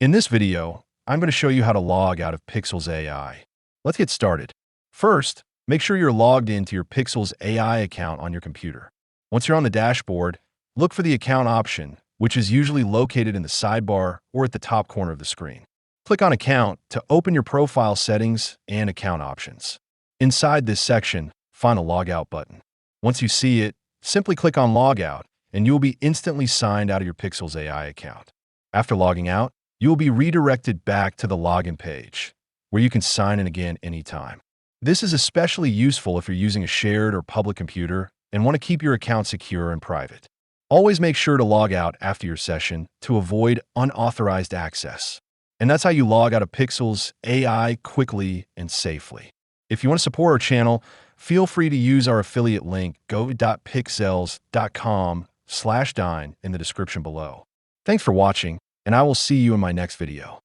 In this video, I'm going to show you how to log out of Pikzels AI. Let's get started. First, make sure you're logged into your Pikzels AI account on your computer. Once you're on the dashboard, look for the account option, which is usually located in the sidebar or at the top corner of the screen. Click on Account to open your profile settings and account options. Inside this section, find a Logout button. Once you see it, simply click on Logout, and you will be instantly signed out of your Pikzels AI account. After logging out, you will be redirected back to the login page, where you can sign in again anytime. This is especially useful if you're using a shared or public computer and want to keep your account secure and private. Always make sure to log out after your session to avoid unauthorized access. And that's how you log out of Pikzels AI quickly and safely. If you want to support our channel, feel free to use our affiliate link go.pikzels.com/dine in the description below. Thanks for watching, and I will see you in my next video.